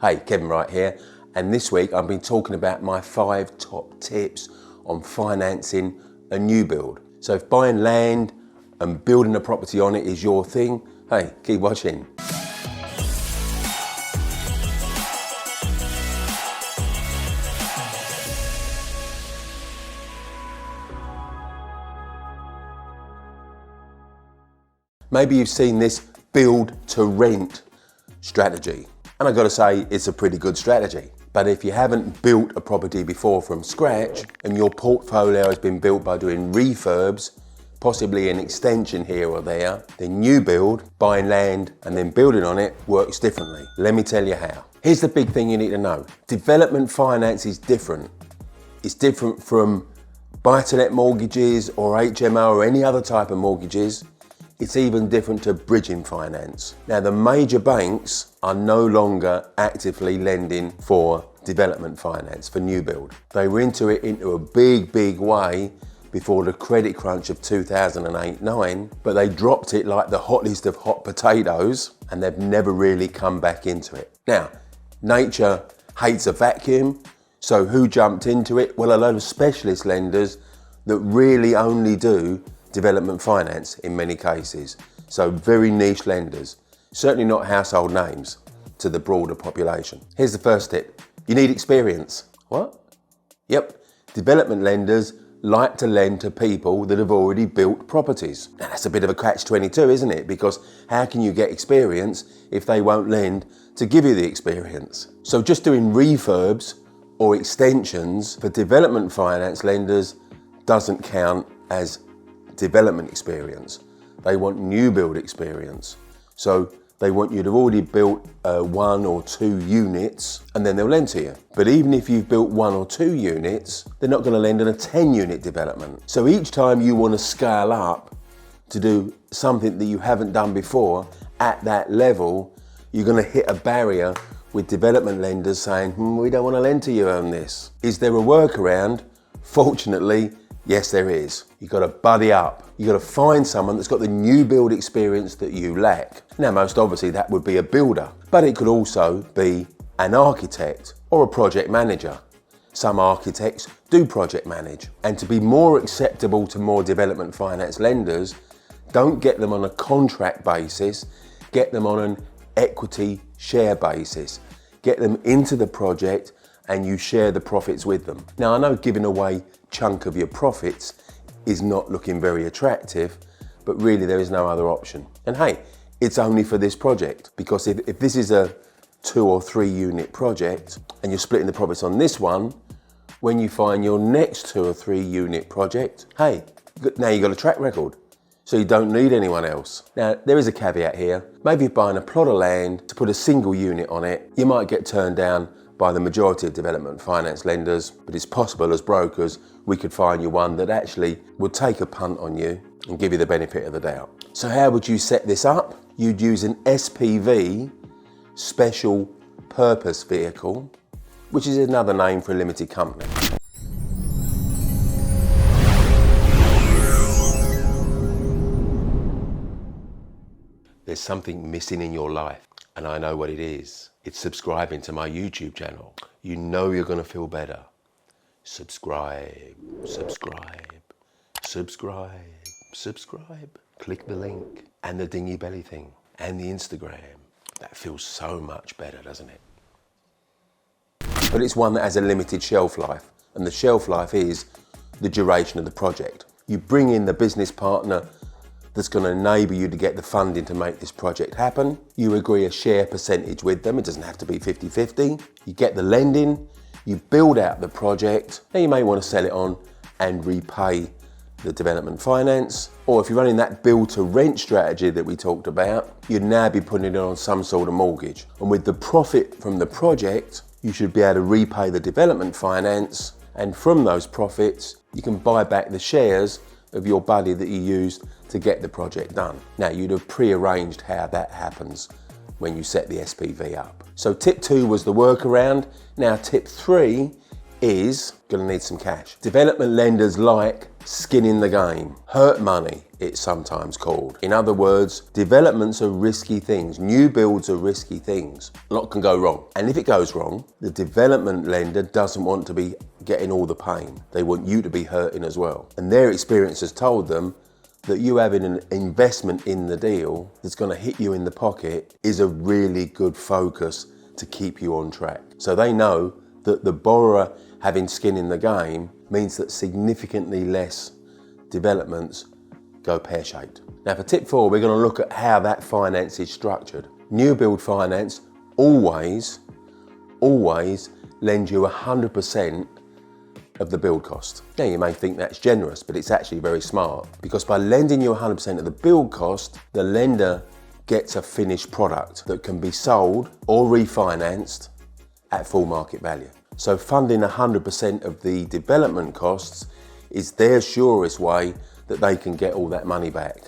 Hey, Kevin Wright here, and this week I've been talking about my 5 top tips on financing a new build. So if buying land and building a property on it is your thing, hey, keep watching. Maybe you've seen this build to rent strategy. And I've got to say, it's a pretty good strategy. But if you haven't built a property before from scratch and your portfolio has been built by doing refurbs, possibly an extension here or there, then new build, buying land and then building on it works differently. Let me tell you how. Here's the big thing you need to know. Development finance is different. It's different from buy-to-let mortgages or HMO or any other type of mortgages. It's even different to bridging finance. Now, the major banks are no longer actively lending for development finance, for new build. They were into it into a big way before the credit crunch of 2008-9, but they dropped it like the hottest of hot potatoes, and they've never really come back into it. Now, nature hates a vacuum, so who jumped into it? Well, a lot of specialist lenders that really only do development finance in many cases. So very niche lenders, certainly not household names to the broader population. Here's the first tip. You need experience. What? Yep, development lenders like to lend to people that have already built properties. Now that's a bit of a catch-22, isn't it? Because how can you get experience if they won't lend to give you the experience? So just doing refurbs or extensions for development finance lenders doesn't count as development experience. They want new build experience. So they want you to have already built 1 or 2 units and then they'll lend to you. But even if you've built 1 or 2 units, they're not going to lend on a 10-unit development. So each time you want to scale up to do something that you haven't done before at that level, you're going to hit a barrier with development lenders saying, we don't want to lend to you on this. Is there a workaround? Fortunately, yes, there is. You've got to buddy up. You've got to find someone that's got the new build experience that you lack. Now, most obviously that would be a builder, but it could also be an architect or a project manager. Some architects do project manage. And to be more acceptable to more development finance lenders, don't get them on a contract basis, get them on an equity share basis. Get them into the project and you share the profits with them. Now, I know giving away chunk of your profits is not looking very attractive, but really there is no other option. And hey, it's only for this project, because if this is a 2 or 3 unit project and you're splitting the profits on this one, when you find your next 2 or 3 unit project, hey, now you've got a track record, so you don't need anyone else. Now, there is a caveat here. Maybe you're buying a plot of land to put a single unit on it. You might get turned down by the majority of development finance lenders, but it's possible as brokers we could find you one that actually would take a punt on you and give you the benefit of the doubt. So how would you set this up? You'd use an SPV, special purpose vehicle, which is another name for a limited company. There's something missing in your life, and I know what it is. It's subscribing to my YouTube channel. You know you're going to feel better. Subscribe, subscribe, subscribe, subscribe. Click the link and the dingy belly thing and the Instagram. That feels so much better, doesn't it? But it's one that has a limited shelf life, and the shelf life is the duration of the project. You bring in the business partner that's going to enable you to get the funding to make this project happen. You agree a share percentage with them. It doesn't have to be 50-50. You get the lending, you build out the project. Now you may want to sell it on and repay the development finance. Or if you're running that build to rent strategy that we talked about, you'd now be putting it on some sort of mortgage. And with the profit from the project, you should be able to repay the development finance. And from those profits, you can buy back the shares of your buddy that you used to get the project done. Now, you'd have pre-arranged how that happens when you set the SPV up. So tip 2 was the workaround. Now tip 3 is going to need some cash. Development lenders like skin in the game. Hurt money, it's sometimes called. In other words, developments are risky things. New builds are risky things. A lot can go wrong. And if it goes wrong, the development lender doesn't want to be getting all the pain. They want you to be hurting as well. And their experience has told them that you having an investment in the deal that's going to hit you in the pocket is a really good focus to keep you on track. So they know that the borrower having skin in the game means that significantly less developments go pear-shaped. Now for tip 4, we're going to look at how that finance is structured. New build finance always lends you 100% of the build cost. Now you may think that's generous, but it's actually very smart, because by lending you 100% of the build cost, the lender gets a finished product that can be sold or refinanced at full market value. So funding 100% of the development costs is their surest way that they can get all that money back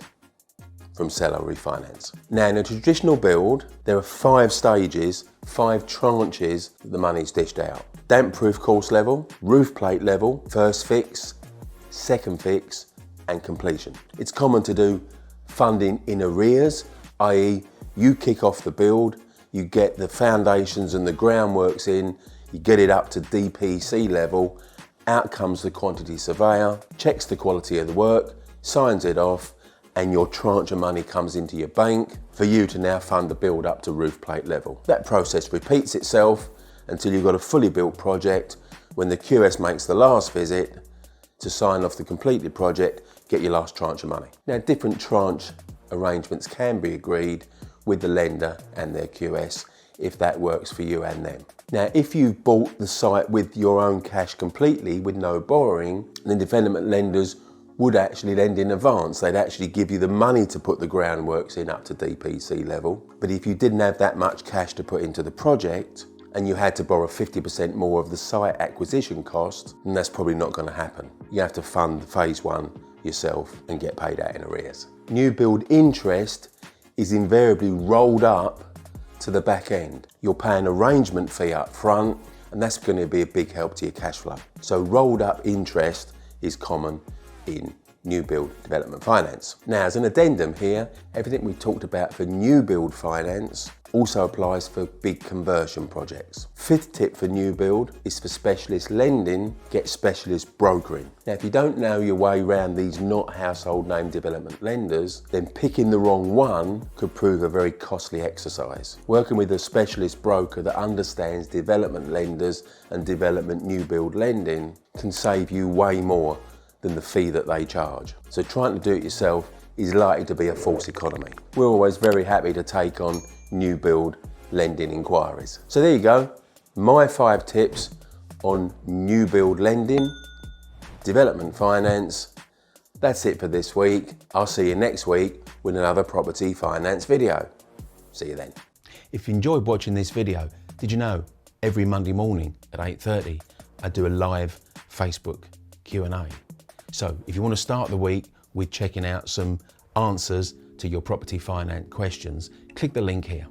from sell or refinance. Now in a traditional build, there are 5 stages, 5 tranches that the money's dished out. Damp proof course level, roof plate level, first fix, second fix, and completion. It's common to do funding in arrears, i.e. you kick off the build, you get the foundations and the groundworks in, you get it up to DPC level, out comes the quantity surveyor, checks the quality of the work, signs it off, and your tranche of money comes into your bank for you to now fund the build up to roof plate level. That process repeats itself until you've got a fully built project, when the QS makes the last visit to sign off the completed project, get your last tranche of money. Now different tranche arrangements can be agreed with the lender and their QS if that works for you and them. Now if you bought the site with your own cash completely with no borrowing, then development lenders would actually lend in advance. They'd actually give you the money to put the groundworks in up to DPC level. But if you didn't have that much cash to put into the project and you had to borrow 50% more of the site acquisition cost, then that's probably not going to happen. You have to fund phase 1 yourself and get paid out in arrears. New build interest is invariably rolled up to the back end. You'll pay an arrangement fee up front, and that's going to be a big help to your cash flow. So rolled up interest is common in new build development finance. Now as an addendum here, everything we talked about for new build finance also applies for big conversion projects. 5th tip for new build is for specialist lending, get specialist brokering. Now if you don't know your way around these not household name development lenders, then picking the wrong one could prove a very costly exercise. Working with a specialist broker that understands development lenders and development new build lending can save you way more than the fee that they charge. So trying to do it yourself is likely to be a false economy. We're always very happy to take on new build lending inquiries. So there you go, my 5 tips on new build lending, development finance. That's it for this week. I'll see you next week with another property finance video. See you then. If you enjoyed watching this video, did you know every Monday morning at 8:30 I do a live Facebook Q&A. So if you want to start the week with checking out some answers to your property finance questions, click the link here.